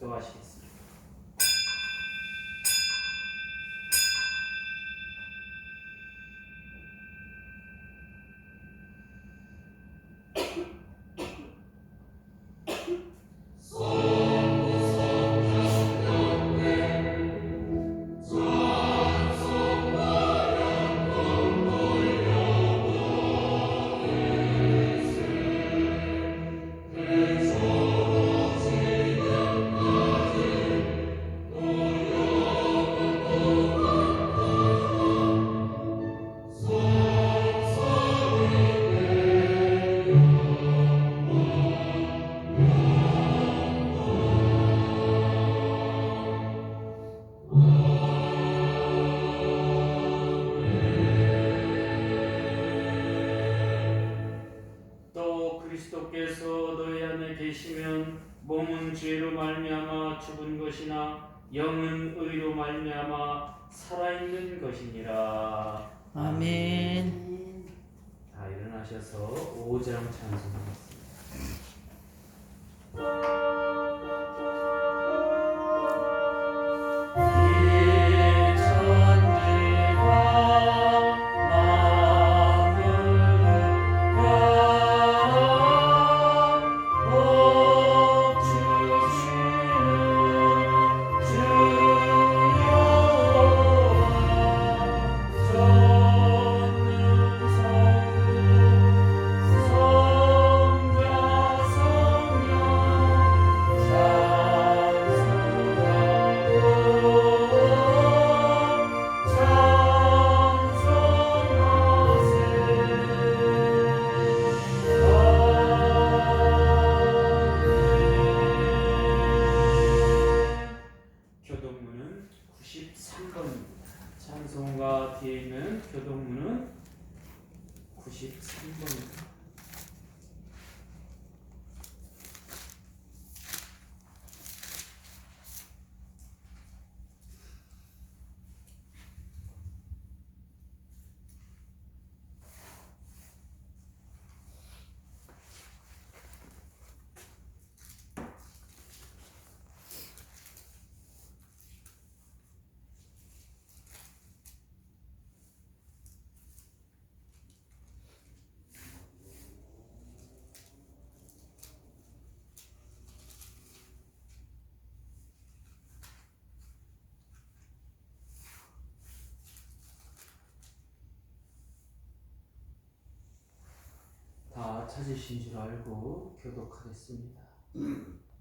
기도하시겠습니다. 그리스도께서 너희 안에 계시면 몸은 죄로 말미암아 죽은 것이나 영은 의로 말미암아 살아있는 것이니라. 아멘. 다 일어나셔서 5장 찬송하겠습니다. 교동문은 93번입니다. 찬송가 뒤에 있는 교동문은 93번입니다. 다 찾으신 줄 알고 교독하겠습니다.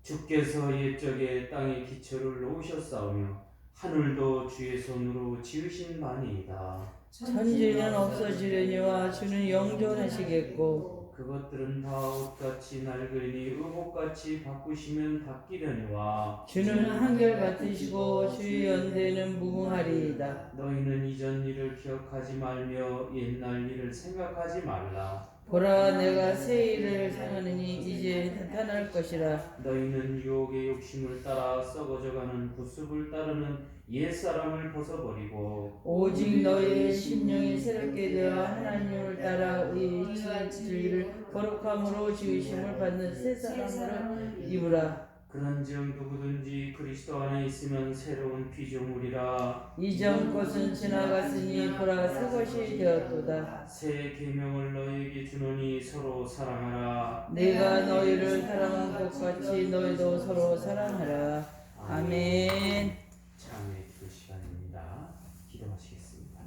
주께서 옛적에 땅의 기초를 놓으셨사오며 하늘도 주의 손으로 지으신 바니이다. 천지는 없어지려니와 주는 영존하시겠고 그것들은 다 옷같이 낡으니 의복같이 바꾸시면 바뀌려니와 주는 한결같으시고 주의 연대는 무궁하리이다. 너희는 이전 일을 기억하지 말며 옛날 일을 생각하지 말라. 보라, 내가 새 일을 행하느니 이제 나타날 것이라. 너희는 유혹의 욕심을 따라 썩어져가는 구습을 따르는 옛사람을 벗어버리고 오직 너희의 심령이 새롭게 되어 하나님을 따라 의의 진리를 거룩함으로 지으심을 받는 새 사람으로 입으라. 그런즉 누구든지 그리스도 안에 있으면 새로운 피조물이라. 이전 것은 지나갔으니 보라, 새 것이 되었도다. 새 계명을 너희에게 주노니 서로 사랑하라. 내가 너희를 사랑한 것 같이 너희도 서로 사랑하라. 아멘. 참회 기도 시간입니다. 기도하시겠습니다.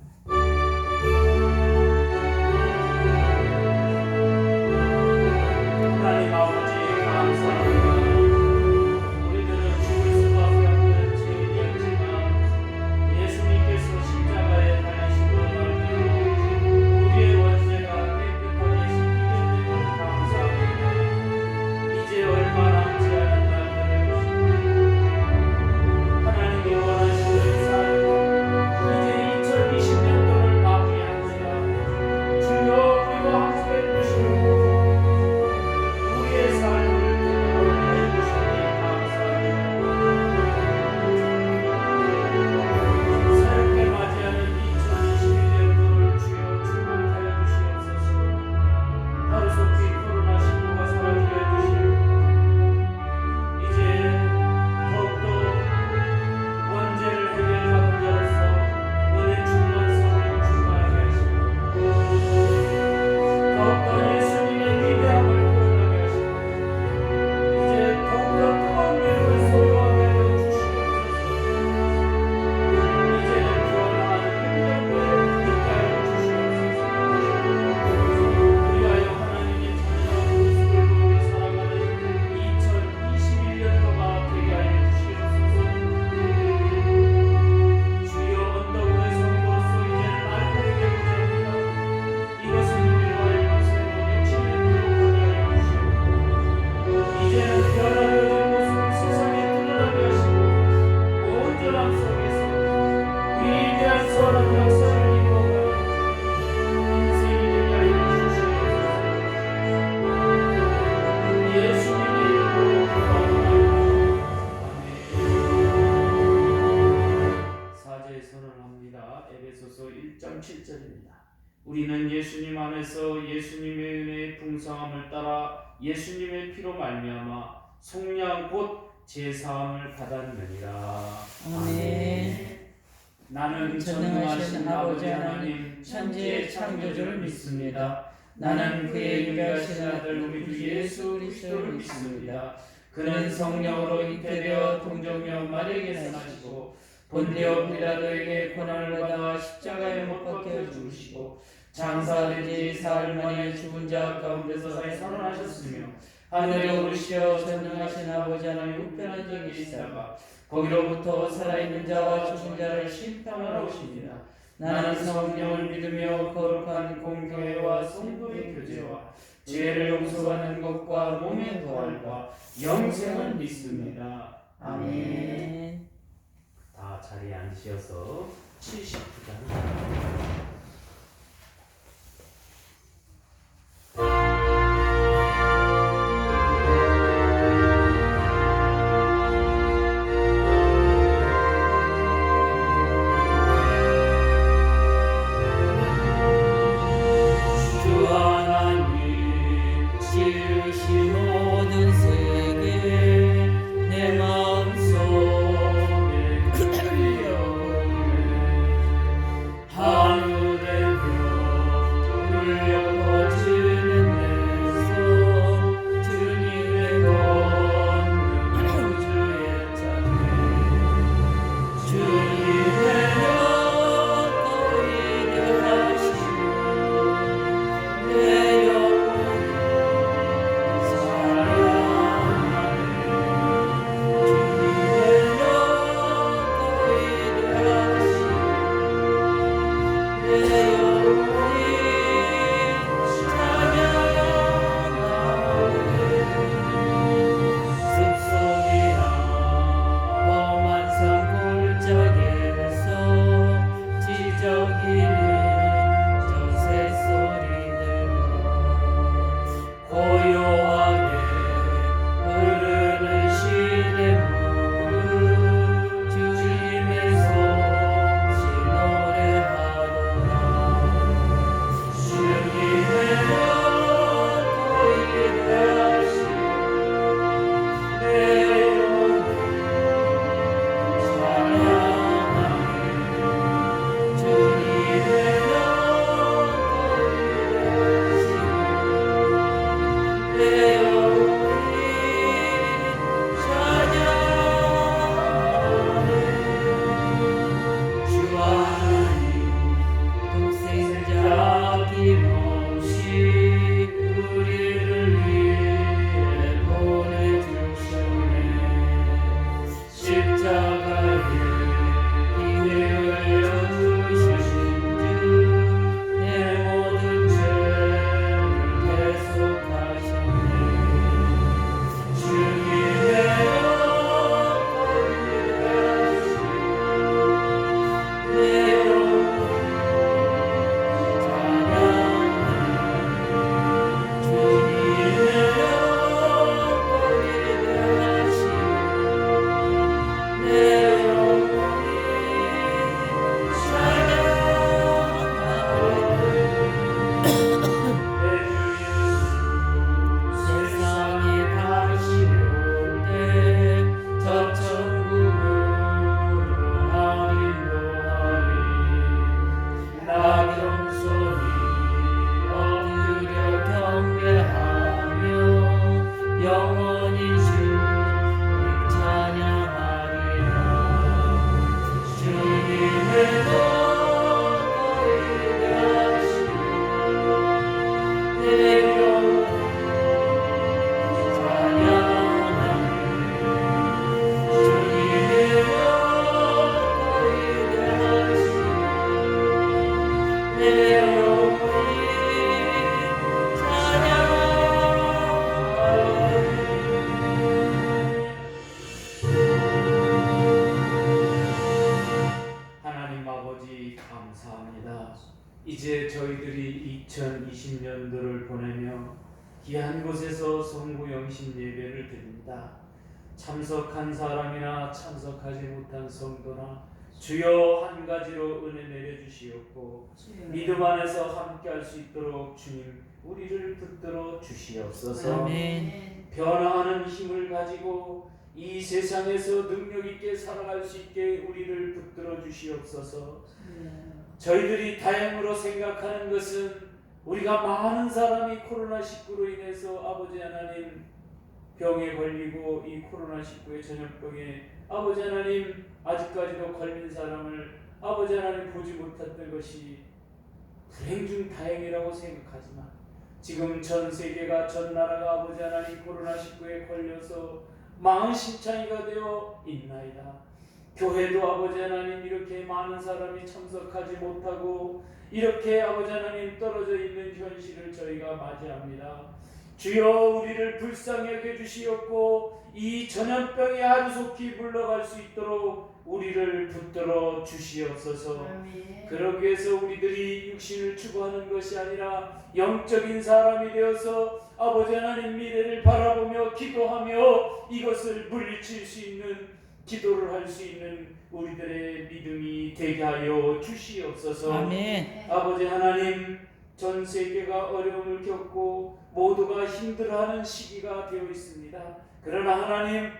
하나님 아버지 감사합니다. 우리들은 죽을 수밖에 없는 죄인이었지만 예수님께서 십자가에 달리시고 난 우리의 원죄가 깨끗하게 씻기게 되는 감사합니다. 이제 얼마 남지 않은 날들을 하나님이 원하시는 삶, 이제 예수님의 피로 말미암아 속량 곧 제사함을 받았느니라. 아멘. 나는 전능하신 아버지 하나님 천지의 창조주를 믿습니다. 나는 그의 유일하신 아들 우리 주 예수 그리스도를 믿습니다. 그는 성령으로 잉태되어 동정녀 마리아에게 나시고 본디오 빌라도에게 고난을 받아 십자가에 못 박혀 죽으시고 장사된 지 사흘 만에 죽은 자 가운데서 살아나셨으며 하늘에 오르시어 전능하신 아버지 하나님 우편한 자 계시다가 거기로부터 살아있는 자와 죽은 자를 심판하러 오십니다. 나는 성령을 믿으며 거룩한 공교회와 성도의 교제와 죄를 용서받는 것과 몸의 부활과 영생을 믿습니다. 아멘. 다 자리에 앉으셔서 70부장 이제 저희들이 2020년도를 보내며 귀한 곳에서 성구 영신 예배를 드립니다. 참석한 사람이나 참석하지 못한 성도나 주여 한 가지로 은혜 내려주시옵고 믿음 안에서 함께 할 수 있도록 주님 우리를 붙들어 주시옵소서. 아멘. 변화하는 힘을 가지고 이 세상에서 능력 있게 살아갈 수 있게 우리를 붙들어 주시옵소서. 저희들이 다행으로 생각하는 것은 우리가 많은 사람이 코로나19로 인해서 아버지 하나님 병에 걸리고 이 코로나19의 전염병에 아버지 하나님 아직까지도 걸린 사람을 아버지 하나님 보지 못했던 것이 불행 중 다행이라고 생각하지만 지금 전 세계가 전 나라가 아버지 하나님 코로나19에 걸려서 망신창이가 되어 있나이다. 교회도 아버지 하나님 이렇게 많은 사람이 참석하지 못하고 이렇게 아버지 하나님 떨어져 있는 현실을 저희가 맞이합니다. 주여 우리를 불쌍히 여겨주시옵고 이 전염병이 하루속히 물러갈 수 있도록 우리를 붙들어 주시옵소서. 그러기 위해서 우리들이 육신을 추구하는 것이 아니라 영적인 사람이 되어서 아버지 하나님 미래를 바라보며 기도하며 이것을 물리칠 수 있는 기도를 할 수 있는 우리들의 믿음이 되게 하여 주시옵소서. 아멘. 아버지 하나님 전 세계가 어려움을 겪고 모두가 힘들어하는 시기가 되어 있습니다. 그러나 하나님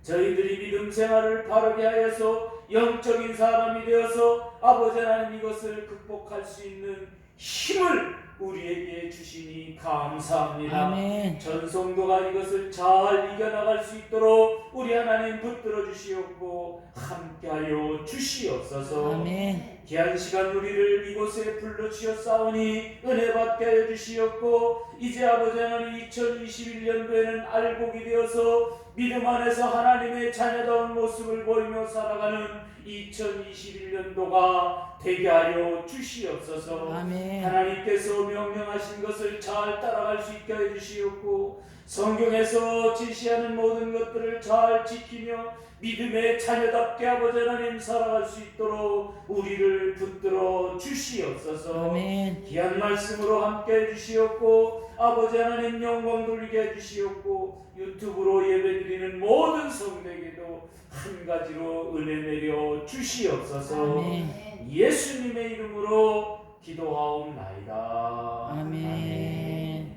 저희들이 믿음 생활을 바르게 하여서 영적인 사람이 되어서 아버지 하나님 이것을 극복할 수 있는 힘을 우리에게 주시니 감사합니다. 아멘. 전 성도가 이것을 잘 이겨나갈 수 있도록 우리 하나님 붙들어 주시옵고 함께하여 주시옵소서. 아멘. 귀한 시간 우리를 이곳에 불러주셨사오니 은혜 받게 하여 주시옵고 이제 아버지 하나님 2021년도에는 알곡이 되어서 믿음 안에서 하나님의 자녀다운 모습을 보이며 살아가는 2021년도가 되게 하여 주시옵소서. 아멘. 하나님께서 명령하신 것을 잘 따라갈 수 있게 해 주시옵고 성경에서 지시하는 모든 것들을 잘 지키며 믿음의 자녀답게 아버지 하나님 살아갈 수 있도록 우리를 붙들어 주시옵소서. 아멘. 귀한 말씀으로 함께 해 주시옵고 아버지 하나님 영광 돌리게 해 주시옵고 유튜브로 예배드리는 모든 성도에게도 한 가지로 은혜 내려 주시옵소서. 아멘. 예수님의 이름으로 기도하옵나이다. 아멘.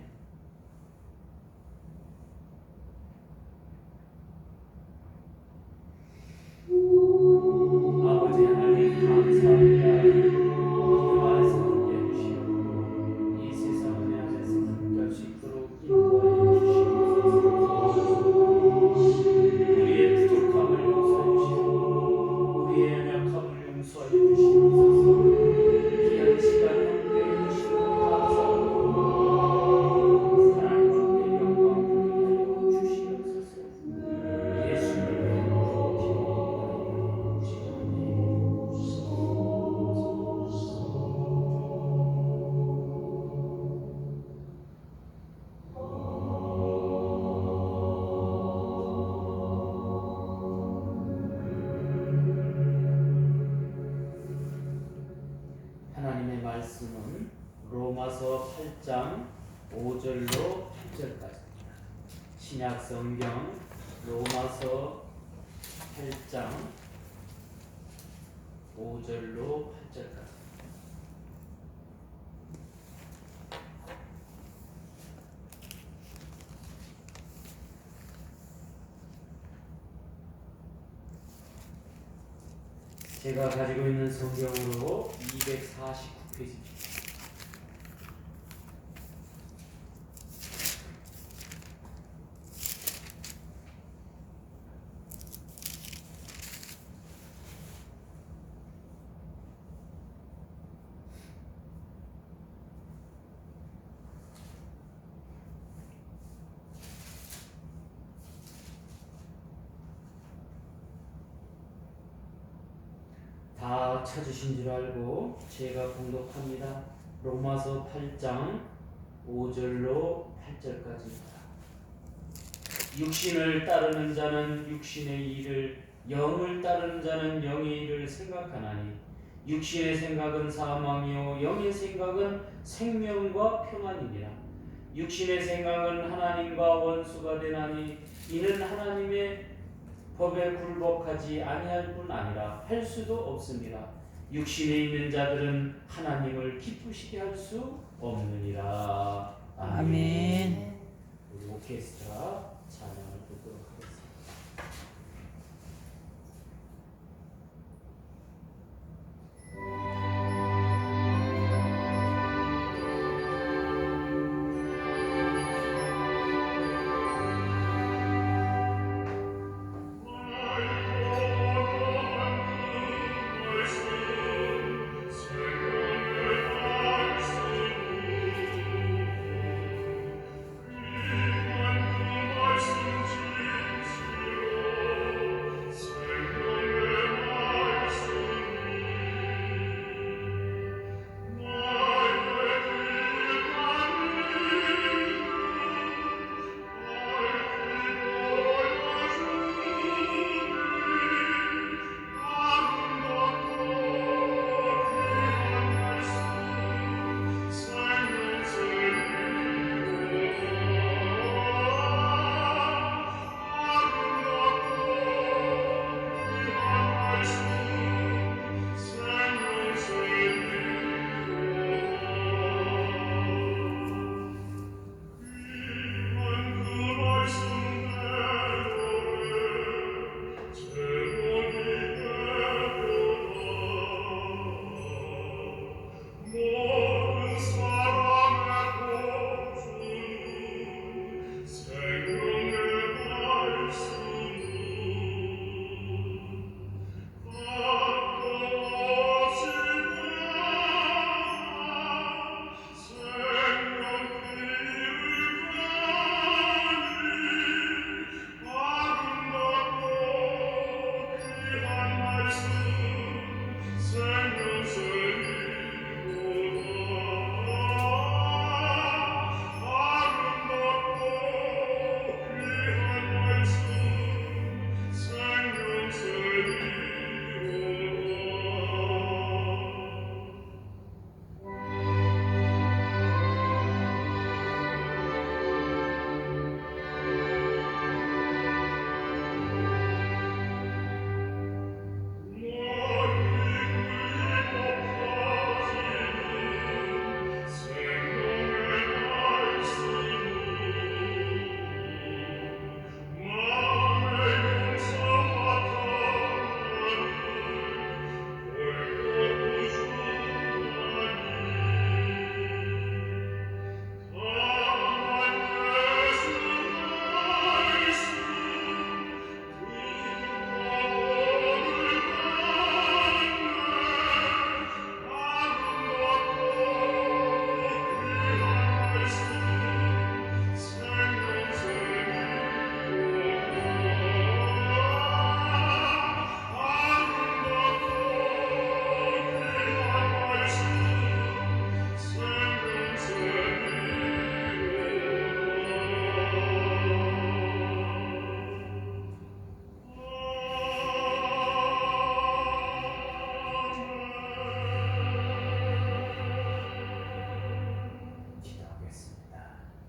아버지 하나님 감사합니다. 기도 안에서 함께 해주시옵고 이 세상 은혜 안에서 함께 할 수 있도록 인도하여 주시옵소서. 우리의 부족함을 용서해 주시고 우리의 연약함을 용서하여 주시옵소서. 귀한 시간 함께 해주시고 감사합니다. 하나님 함께 영광 돌리게 하여 주시옵소서. 예수님 하나님의 말씀은 로마서 8장 5절로 8절까지입니다. 신약 성경 로마서 8장 5절로 8절까지. 제가 가지고 있는 성경으로 249페이지입니다. 다 찾으신 줄 알고 제가 봉독합니다. 로마서 8장 5절로 8절까지입니다. 육신을 따르는 자는 육신의 일을, 영을 따르는 자는 영의 일을 생각하나니 육신의 생각은 사망이요 영의 생각은 생명과 평안이니라. 육신의 생각은 하나님과 원수가 되나니 이는 하나님의 법에 굴복하지 아니할 뿐 아니라 할 수도 없습니다. 육신에 있는 자들은 하나님을 기쁘시게 할 수 없느니라. 아멘. 우리 오케스트라 찬양을 듣도록 하겠습니다.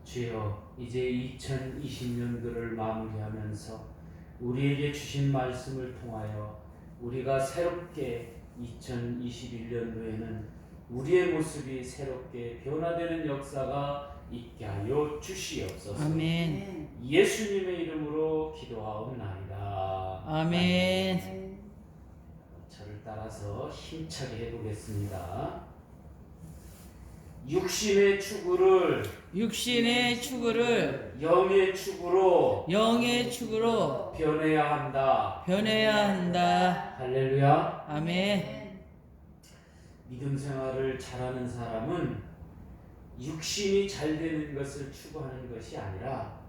주여, 이제 2020년도를 마무리하면서 우리에게 주신 말씀을 통하여 우리가 새롭게 2021년도에는 우리의 모습이 새롭게 변화되는 역사가 있게 하여 주시옵소서. 아멘. 예수님의 이름으로 기도하옵나이다. 아멘. 저를 따라서 힘차게 해보겠습니다. 육신의 추구를 영의 추구로 변해야 한다. 할렐루야. 아멘. 믿음 생활을 잘하는 사람은 육신이 잘 되는 것을 추구하는 것이 아니라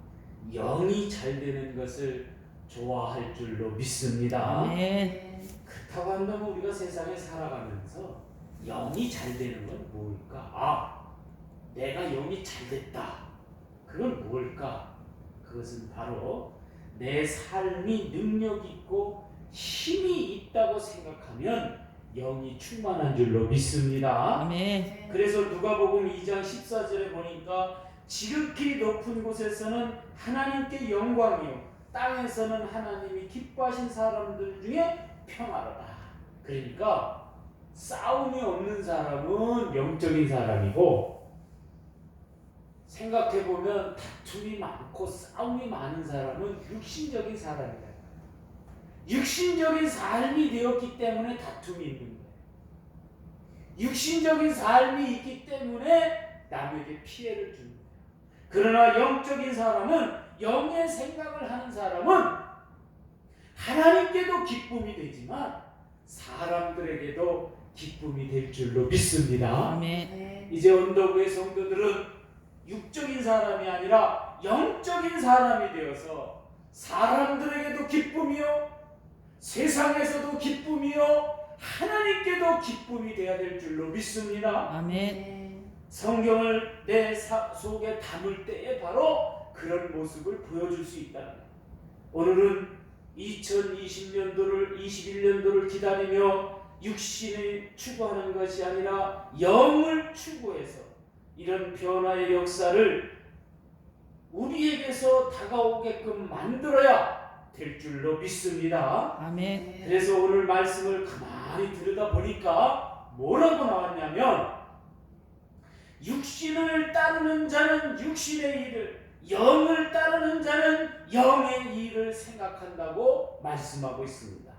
영이 잘 되는 것을 좋아할 줄로 믿습니다. 아멘. 그렇다고 한다면 우리가 세상에 살아가면서 영이 잘 되는 건 뭘까? 내가 영이 잘 됐다. 그건 뭘까? 그것은 바로 내 삶이 능력 있고 힘이 있다고 생각하면 영이 충만한 줄로 믿습니다. 아멘. 그래서 누가복음 2장 14절에 보니까 지극히 높은 곳에서는 하나님께 영광이요 땅에서는 하나님이 기뻐하신 사람들 중에 평화로다. 그러니까 싸움이 없는 사람은 영적인 사람이고 생각해보면 다툼이 많고 싸움이 많은 사람은 육신적인 사람이다. 육신적인 삶이 되었기 때문에 다툼이 있는 거예요. 육신적인 삶이 있기 때문에 남에게 피해를 주는 거예요. 그러나 영적인 사람은, 영의 생각을 하는 사람은 하나님께도 기쁨이 되지만 사람들에게도 기쁨이 될 줄로 믿습니다. 아멘. 이제 언더부의 성도들은 육적인 사람이 아니라 영적인 사람이 되어서 사람들에게도 기쁨이요, 세상에서도 기쁨이요, 하나님께도 기쁨이 되어야 될 줄로 믿습니다. 아멘. 성경을 내 속에 담을 때에 바로 그런 모습을 보여줄 수 있다는 거예요. 오늘은 2020년도를 21년도를 기다리며 육신을 추구하는 것이 아니라 영을 추구해서 이런 변화의 역사를 우리에게서 다가오게끔 만들어야 될 줄로 믿습니다. 아멘. 그래서 오늘 말씀을 가만히 들여다보니까 뭐라고 나왔냐면, 육신을 따르는 자는 육신의 일을, 영을 따르는 자는 영의 일을 생각한다고 말씀하고 있습니다.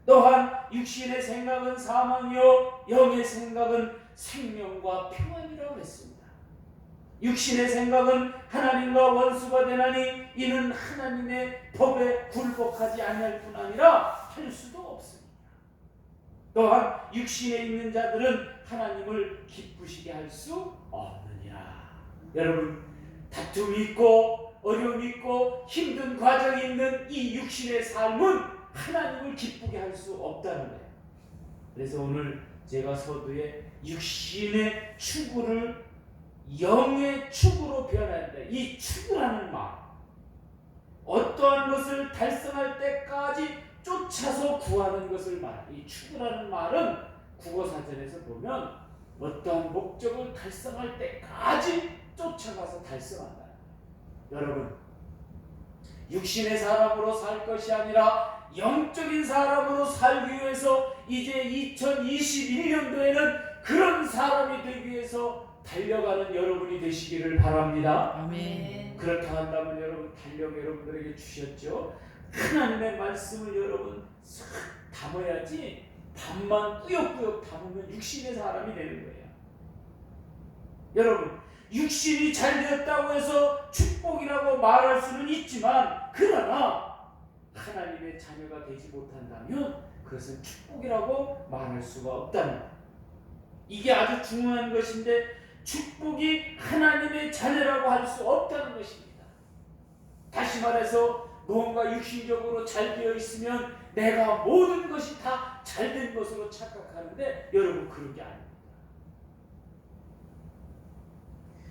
또한 육신의 생각은 사망이요 영의 생각은 생명과 평안이라고 했습니다. 육신의 생각은 하나님과 원수가 되나니 이는 하나님의 법에 굴복하지 아니할 뿐 아니라 할 수도 없습니다. 또한 육신에 있는 자들은 하나님을 기쁘시게 할 수 없느니라. 여러분, 다툼이 있고 어려움이 있고 힘든 과정이 있는 이 육신의 삶은 하나님을 기쁘게 할 수 없다는 거예요. 그래서 오늘 제가 서두에 육신의 추구를 영의 추구로 변한다. 이 추구라는 말, 어떠한 것을 달성할 때까지 쫓아서 구하는 것을 말합니다. 이 추구라는 말은 국어사전에서 보면 어떠한 목적을 달성할 때까지 쫓아가서 달성한다. 여러분, 육신의 사람으로 살 것이 아니라 영적인 사람으로 살기 위해서 이제 2021년도에는 그런 사람이 되기 위해서 달려가는 여러분이 되시기를 바랍니다. 아멘. 그렇다 한다면 여러분, 달력 여러분들에게 주셨죠? 하나님의 말씀을 여러분 싹 담아야지 밥만 꾸역꾸역 담으면 육신의 사람이 되는 거예요. 여러분, 육신이 잘 되었다고 해서 축복이라고 말할 수는 있지만, 그러나 하나님의 자녀가 되지 못한다면 그것은 축복이라고 말할 수가 없다는 거예요. 이게 아주 중요한 것인데, 축복이 하나님의 자녀라고 할 수 없다는 것입니다. 다시 말해서 무언가 육신적으로 잘 되어 있으면 내가 모든 것이 다 잘된 것으로 착각하는데, 여러분, 그런 게 아닙니다.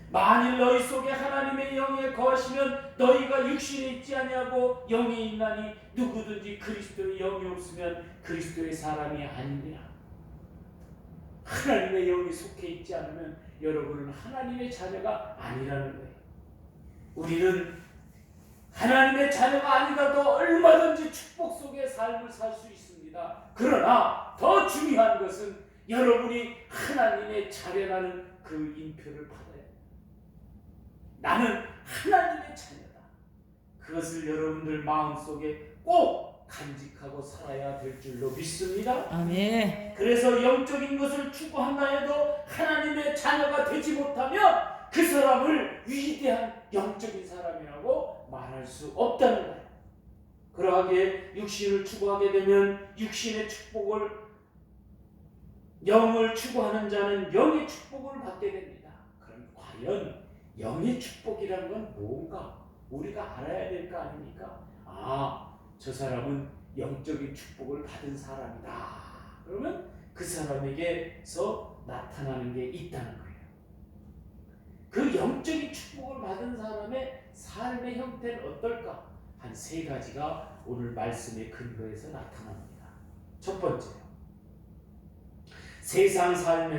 만일 너희 속에 하나님의 영이 거하시면 너희가 육신에 있지 아니하고 영이 있나니 누구든지 그리스도의 영이 없으면 그리스도의 사람이 아니니라. 하나님의 영이 속해 있지 않으면 여러분은 하나님의 자녀가 아니라는 거예요. 우리는 하나님의 자녀가 아니라도 얼마든지 축복 속의 삶을 살 수 있습니다. 그러나 더 중요한 것은 여러분이 하나님의 자녀라는 그 인표를 받아야 돼요. 나는 하나님의 자녀다. 그것을 여러분들 마음속에 꼭 간직하고 살아야 될 줄로 믿습니다. 아멘. 그래서 영적인 것을 추구한다 해도 하나님의 자녀가 되지 못하면 그 사람을 위대한 영적인 사람이라고 말할 수 없다는 거예요. 그러하기에 육신을 추구하게 되면 육신의 축복을, 영을 추구하는 자는 영의 축복을 받게 됩니다. 그럼 과연 영의 축복이라는 건 뭔가 우리가 알아야 될 거 아닙니까? 저 사람은 영적인 축복을 받은 사람이다. 그러면 그 사람에게서 나타나는 게 있다는 거예요. 그 영적인 축복을 받은 사람의 삶의 형태는 어떨까? 한 세 가지가 오늘 말씀의 근거에서 나타납니다. 첫 번째요, 세상 삶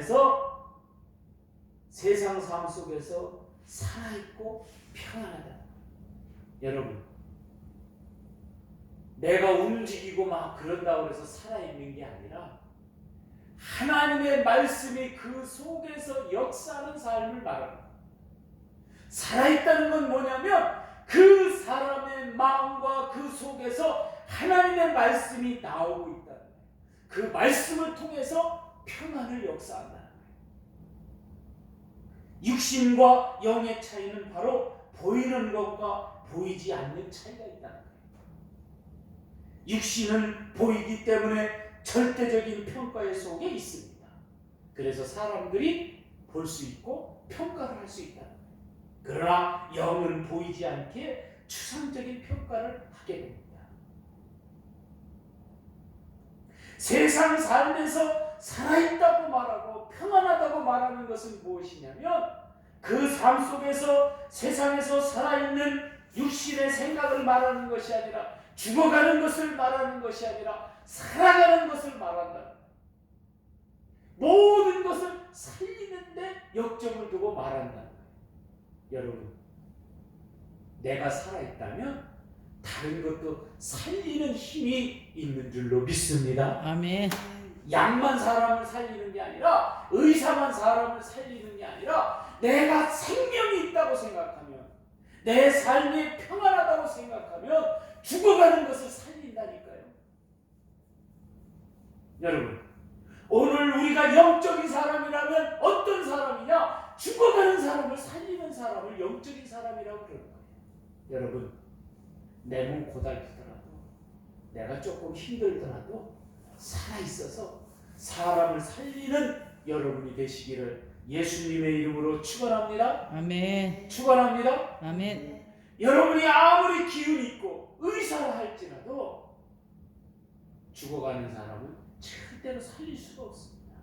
속에서 살아있고 평안하다. 여러분, 내가 움직이고 막 그런다고 해서 살아있는 게 아니라 하나님의 말씀이 그 속에서 역사하는 삶을 말합니다. 살아있다는 건 뭐냐면 그 사람의 마음과 그 속에서 하나님의 말씀이 나오고 있다는 거예요. 그 말씀을 통해서 평안을 역사한다는 거예요. 육신과 영의 차이는 바로 보이는 것과 보이지 않는 차이가 있다는 거예요. 육신은 보이기 때문에 절대적인 평가의 속에 있습니다. 그래서 사람들이 볼 수 있고 평가를 할 수 있다는 거예요. 그러나 영은 보이지 않게 추상적인 평가를 하게 됩니다. 세상 삶에서 살아있다고 말하고 평안하다고 말하는 것은 무엇이냐면 그 삶 속에서 세상에서 살아있는 육신의 생각을 말하는 것이 아니라 죽어가는 것을 말하는 것이 아니라 살아가는 것을 말한다. 모든 것을 살리는데 역점을 두고 말한다는 거예요. 여러분, 내가 살아있다면 다른 것도 살리는 힘이 있는 줄로 믿습니다. 아멘. 약만 사람을 살리는 게 아니라, 의사만 사람을 살리는 게 아니라, 내가 생명이 있다고 생각하면, 내 삶이 평안하다고 생각하면 죽어가는 것을 살린다니까요. 여러분, 오늘 우리가 영적인 사람이라면 어떤 사람이냐? 죽어가는 사람을 살리는 사람을 영적인 사람이라고 그러는 거예요. 여러분, 내 몸 고달프더라도, 내가 조금 힘들더라도 살아있어서 사람을 살리는 여러분이 되시기를 예수님의 이름으로 축원합니다. 아멘. 축원합니다. 아멘. 여러분이 아무리 기운 있고 의사를 할지라도 죽어가는 사람은 절대로 살릴 수가 없습니다.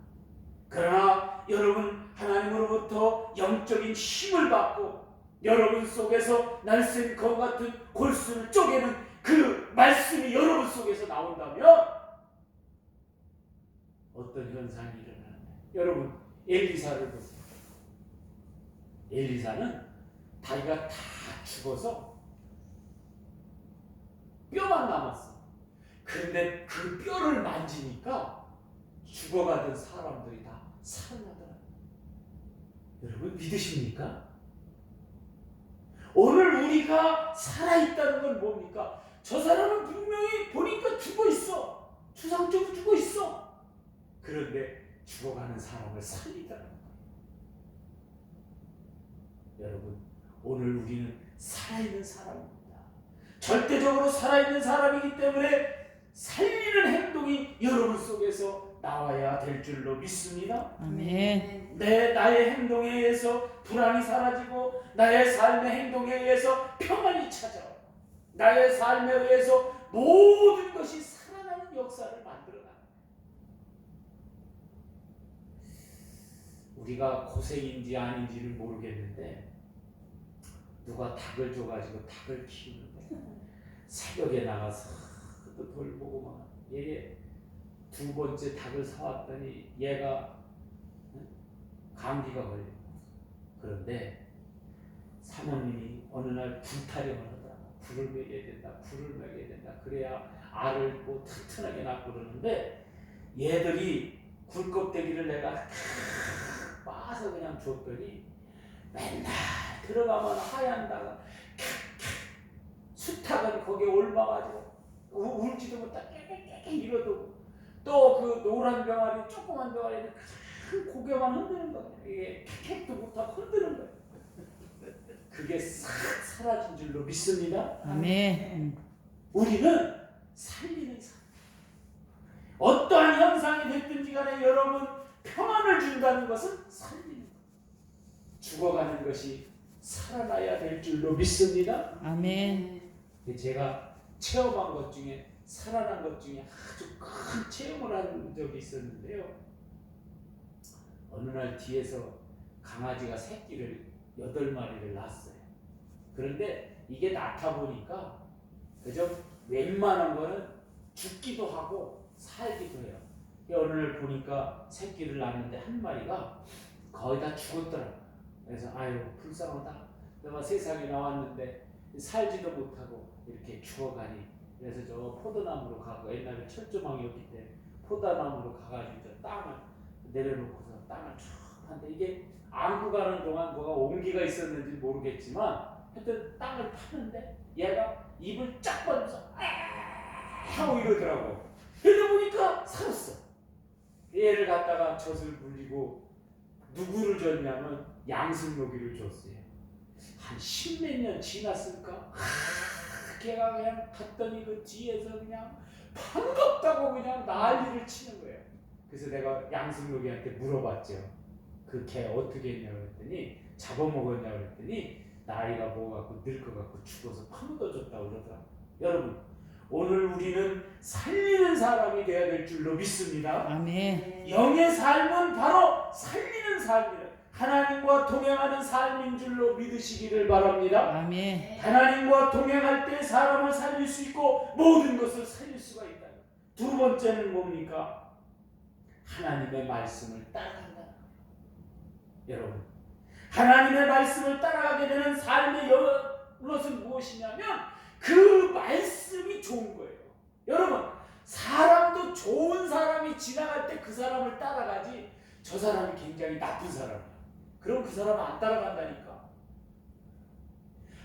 그러나 여러분 하나님으로부터 영적인 힘을 받고 여러분 속에서 날쌘 검 같은 골수를 쪼개는 그 말씀이 여러분 속에서 나온다면 어떤 현상이 일어나는데, 여러분 엘리사를 보세요. 엘리사는 다리가 다 죽어서 뼈만 남았어. 그런데 그 뼈를 만지니까 죽어가던 사람들이 다 살아나더라. 여러분 믿으십니까? 오늘 우리가 살아있다는 건 뭡니까? 저 사람은 분명히 보니까 죽어있어. 추상적으로 죽어있어. 그런데 죽어가는 사람을 살리다는 거예요. 여러분, 오늘 우리는 살아있는 사람입니다. 절대적으로 살아있는 사람이기 때문에 살리는 행동이 여러분 속에서 나와야 될 줄로 믿습니다. 아멘. 나의 행동에 의해서 불안이 사라지고 나의 삶의 행동에 의해서 평안이 찾아와 나의 삶에 의해서 모든 것이 살아나는 역사를 만들어가는 거예요. 우리가 고생인지 아닌지를 모르겠는데 누가 닭을 줘가지고 닭을 키우는 거예요. 새벽에 나가서 또 돌보고 막 얘 두 번째 닭을 사왔더니 얘가 감기가 걸려. 그런데 사모님이 어느 날 불타령을 하더라. 불을 먹여야 된다. 불을 먹여야 된다. 그래야 알을 뭐 튼튼하게 낳고 그러는데 얘들이 굴껍데기를 내가 빠서 그냥 줬더니 맨날 들어가면 하얀다가 수탉은 거기에 올라가지고 울지도 못하고 이러고 또 그 노란 병아리 조그만 병아리는 큰 고개만 흔드는 거예요. 이게 킥도 못하고 흔드는 거예요. 그게 싹 사라진 줄로 믿습니다. 아멘. 우리는 살리는 사람. 어떠한 현상이 됐든지 간에 여러분 평안을 준다는 것은 살리는 것. 죽어가는 것이 살아나야 될 줄로 믿습니다. 아멘. 제가 체험한 것 중에 살아난 것 중에 아주 큰 체험을 한 적이 있었는데요. 어느 날 뒤에서 강아지가 새끼를 8마리를 낳았어요. 그런데 이게 낳다 보니까 그저 웬만한 거는 죽기도 하고 살기도 해요. 어느 날 보니까 새끼를 낳았는데 한 마리가 거의 다 죽었더라고요. 그래서 아유 불쌍하다. 내가 세상에 나왔는데 살지도 못하고 이렇게 죽어가니. 그래서 저 포도나무로 가고 옛날에 철조망이었기 때문에 포도나무로 가가지고 저 땅을 내려놓고서 땅을 쭉 텁텁한데 이게 안고 가는 동안 뭐가 온기가 있었는지 모르겠지만 하여튼 땅을 파는데 얘가 입을 쫙 벌면서 하고 이러더라고. 그러다 보니까 살았어. 얘를 갖다가 젖을 물리고 누구를 줬냐면 양승모기를 줬어요. 한 10몇 년 지났을까? 걔가 그냥 갔더니 그 뒤에서 그냥 반갑다고 그냥 난리를 치는 거예요. 그래서 내가 양승모기한테 물어봤죠. 그 개 어떻게 했냐고 그랬더니 잡아먹었냐고 그랬더니 나이가 먹어갖고 늙어갖고 죽어서 파묻어졌다고 그러더라고요. 여러분, 오늘 우리는 살리는 사람이 되어야 될 줄로 믿습니다. 아멘. 영의 삶은 바로 살리는 삶이에요. 하나님과 동행하는 삶인 줄로 믿으시기를 바랍니다. 아멘. 하나님과 동행할 때 사람을 살릴 수 있고 모든 것을 살릴 수가 있다. 두 번째는 뭡니까? 하나님의 말씀을 따라간다. 여러분, 하나님의 말씀을 따라가게 되는 삶의 것은 무엇이냐면 그 말씀이 좋은 거예요. 여러분, 사람도 좋은 사람이 지나갈 때 그 사람을 따라가지 저 사람이 굉장히 나쁜 사람이야. 그럼 그 사람은 안 따라간다니까.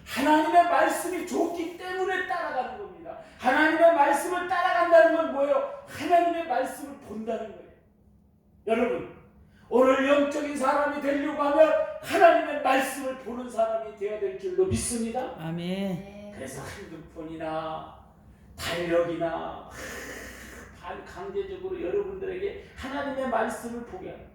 하나님의 말씀이 좋기 때문에 따라가는 겁니다. 하나님의 말씀을 따라간다는 건 뭐예요? 하나님의 말씀을 본다는 거예요. 여러분, 오늘 영적인 사람이 되려고 하면 하나님의 말씀을 보는 사람이 되어야 될 줄로 믿습니다. 아멘. 그래서 핸드폰이나 달력이나 강제적으로 여러분들에게 하나님의 말씀을 보게 합니다.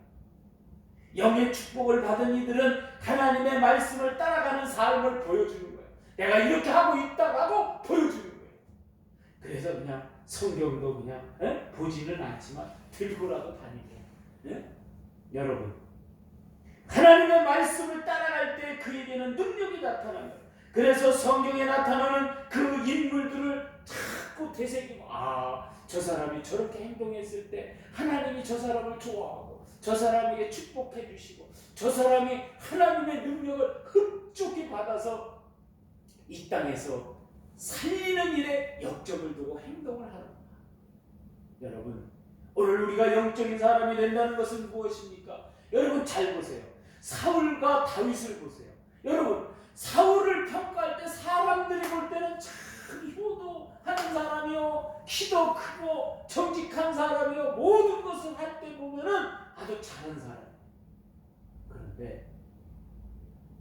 영의 축복을 받은 이들은 하나님의 말씀을 따라가는 삶을 보여주는 거예요. 내가 이렇게 하고 있다라고 보여주는 거예요. 그래서 그냥 성경도 그냥 보지는 않지만 들고라도 다니고. 여러분, 하나님의 말씀을 따라갈 때 그에게는 능력이 나타납니다. 그래서 성경에 나타나는 그 인물들을 자꾸 되새기고 저 사람이 저렇게 행동했을 때 하나님이 저 사람을 좋아하고 저 사람에게 축복해 주시고 저 사람이 하나님의 능력을 흡족히 받아서 이 땅에서 살리는 일에 역점을 두고 행동을 하는 겁니다. 여러분, 오늘 우리가 영적인 사람이 된다는 것은 무엇입니까? 여러분 잘 보세요. 사울과 다윗을 보세요. 여러분, 사울을 평가할 때 사람들이 볼 때는 참 효도하는 사람이요, 키도 크고 정직한 사람이요, 모든 것을 할 때 보면은 아주 잘한 사람. 그런데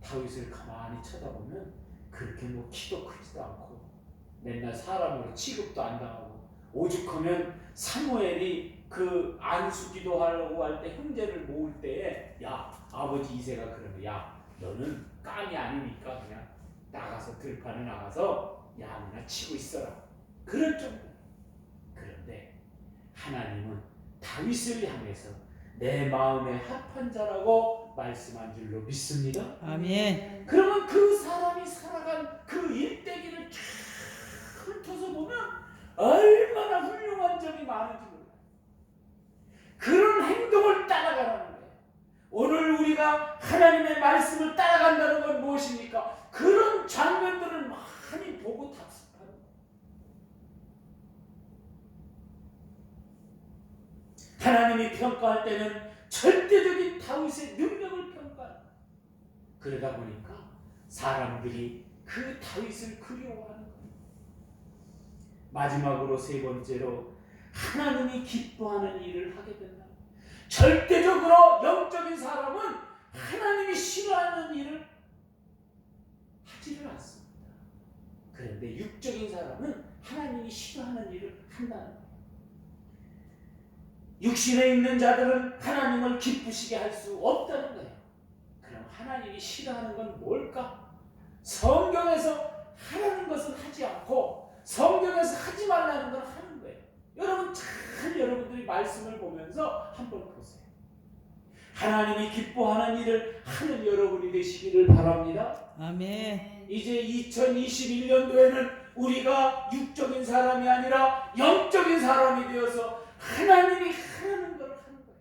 다윗을 가만히 쳐다보면 그렇게 뭐 키도 크지도 않고 맨날 사람으로 취급도 안 당하고 오죽하면 사무엘이 그 안수기도 하려고 할 때 형제를 모을 때에 아버지 이새가 그러면 너는 깜이 아니니까 그냥 나가서 들판에 나가서 양이나 치고 있어라. 그럴 정도. 그런데 하나님은 다윗을 향해서 내 마음에 합한 자라고 말씀한 줄로 믿습니다. 아멘. 그러면 그 사람이 살아간 그 일대기를 쫙 훑어서 보면 얼마나 훌륭한 점이 많은지 몰라요. 그런 행동을 따라가라는 거예요. 오늘 우리가 하나님의 말씀을 따라간다는 건 무엇입니까? 그런 장면들을 많이 보고 답습하는 거예요. 하나님이 평가할 때는 절대적인 다윗의 능력을 평가합니다. 그러다 보니까 사람들이 그 다윗을 그리워하는 거예요. 마지막으로 세 번째로 하나님이 기뻐하는 일을 하게 된다. 절대적으로 영적인 사람은 하나님이 싫어하는 일을 하지를 않습니다. 그런데 육적인 사람은 하나님이 싫어하는 일을 한다는 거예요. 육신에 있는 자들은 하나님을 기쁘시게 할 수 없다는 거예요. 그럼 하나님이 싫어하는 건 뭘까? 성경에서 하라는 것은 하지 않고 성경에서 하지 말라는 걸 하는 거예요. 여러분 잘 여러분들이 말씀을 보면서 한번 보세요. 하나님이 기뻐하는 일을 하는 여러분이 되시기를 바랍니다. 아멘. 이제 2021년도에는 우리가 육적인 사람이 아니라 영적인 사람이 되어서 하나님이 하는 걸 하는 거예요.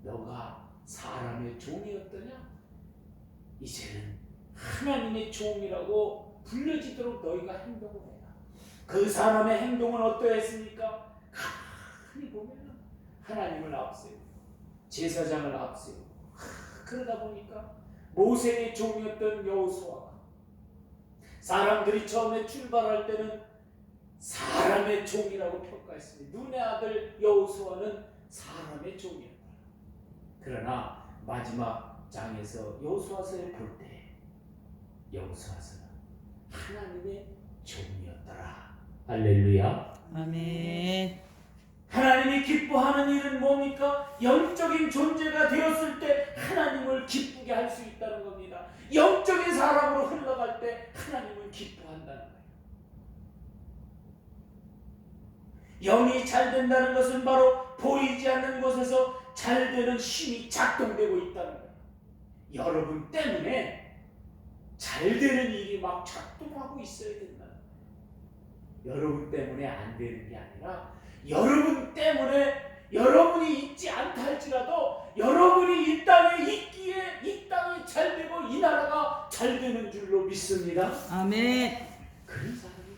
너가 사람의 종이었더냐? 이제는 하나님의 종이라고 불려지도록 너희가 행동을 해라. 그 사람의 행동은 어떠했습니까? 가만히 보면 하나님을 앞세우고 제사장을 앞세우고 그러다 보니까 모세의 종이었던 여호수아가 사람들이 처음에 출발할 때는 사람의 종이라고 평가했습니다. 눈의 아들 여호수아는 사람의 종이었다. 그러나 마지막 장에서 여호수아서에 볼 때 여호수아서는 하나님의 종이었더라. 할렐루야. 아멘. 하나님이 기뻐하는 일은 뭡니까? 영적인 존재가 되었을 때 하나님을 기쁘게 할 수 있다는 겁니다. 영적인 사람으로 흘러갈 때 하나님을 기뻐한다는 거예요. 영이 잘 된다는 것은 바로 보이지 않는 곳에서 잘 되는 힘이 작동되고 있다는 거예요. 여러분 때문에 잘 되는 일이 막 작동하고 있어야 된다는 거예요. 여러분 때문에 안 되는 게 아니라 여러분 때문에 여러분이 있지 않다 할지라도 여러분이 이 땅에 있기에 이 땅이 잘 되고 이 나라가 잘 되는 줄로 믿습니다. 아멘. 그런 사람이 돼요.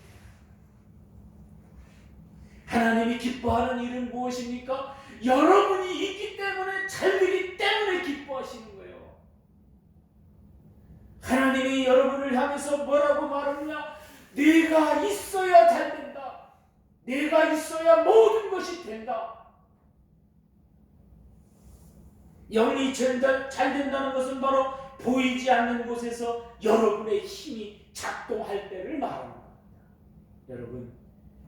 하나님이 기뻐하는 일은 무엇입니까? 여러분이 있기 때문에 잘 되기 때문에 기뻐하시는 거예요. 하나님이 여러분을 향해서 뭐라고 말하느냐? 네가 있어야 잘 된다. 네가 있어야 모든 것이 된다. 영이 잘 된다는 것은 바로 보이지 않는 곳에서 여러분의 힘이 작동할 때를 말하는 겁니다. 여러분,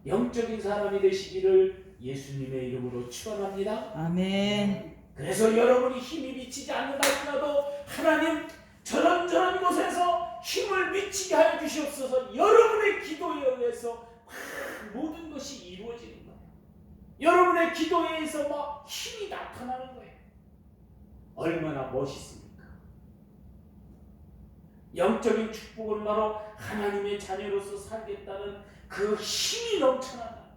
영적인 사람이 되시기를 예수님의 이름으로 축원합니다. 아멘. 그래서 여러분이 힘이 미치지 않는다 할지라도 하나님 저런 곳에서 힘을 미치게 하여 주시옵소서. 여러분의 기도에 의해서 모든 것이 이루어지는 거예요. 여러분의 기도에 의해서 막 힘이 나타나는 거예요. 얼마나 멋있습니까? 영적인 축복은 바로 하나님의 자녀로서 살겠다는 그 힘이 넘쳐난다.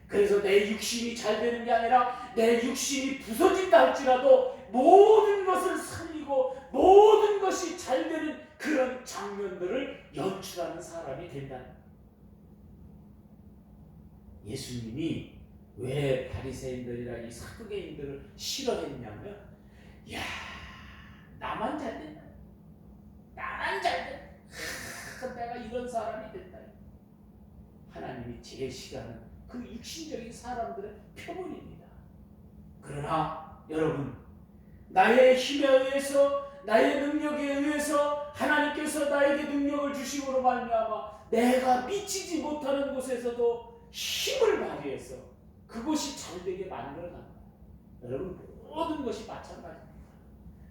그래서 내 육신이 잘 되는 게 아니라 내 육신이 부서진다 할지라도 모든 것을 살리고 모든 것이 잘 되는 그런 장면들을 연출하는 사람이 된다는 거예요. 예수님이 왜 바리새인들이랑 이 사두개인들을 싫어했냐면, 야, 나만 잘 된다. 나만 잘 된다. 내가 이런 사람이 된다. 하나님이 제일 싫어하는 그 육신적인 사람들의 표본입니다. 그러나 여러분, 나의 힘에 의해서, 나의 능력에 의해서 하나님께서 나에게 능력을 주심으로 말미암아 내가 미치지 못하는 곳에서도 힘을 발휘해서 그것이 잘되게 만들어갑니다. 여러분, 모든 것이 마찬가지입니다.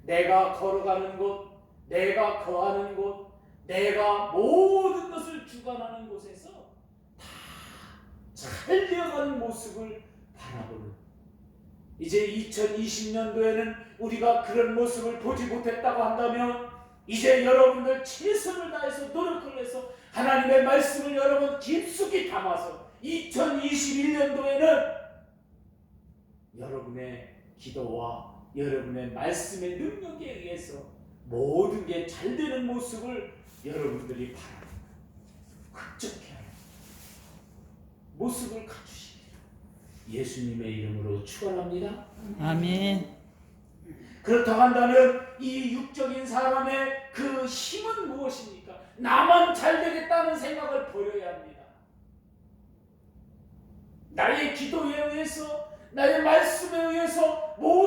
내가 걸어가는 곳, 내가 거하는 곳, 내가 모든 것을 주관하는 곳에서 다 잘 되어가는 모습을 바라보는, 이제 2020년도에는 우리가 그런 모습을 보지 못했다고 한다면 이제 여러분들 최선을 다해서 노력을 해서 하나님의 말씀을 여러분 깊숙이 담아서 2021년도에는 여러분의 기도와 여러분의 말씀의 능력에 의해서 모든 게 잘 되는 모습을 여러분들이 바랍니다. 극적해 모습을 갖추시기를 예수님의 이름으로 축원합니다. 아멘. 그렇다고 한다면 이 육적인 사람의 그 힘은 무엇입니까? 나만 잘 되겠다는 생각을 버려야 합니다. 나의 기도에 의해서, 나의 말씀에 의해서 모든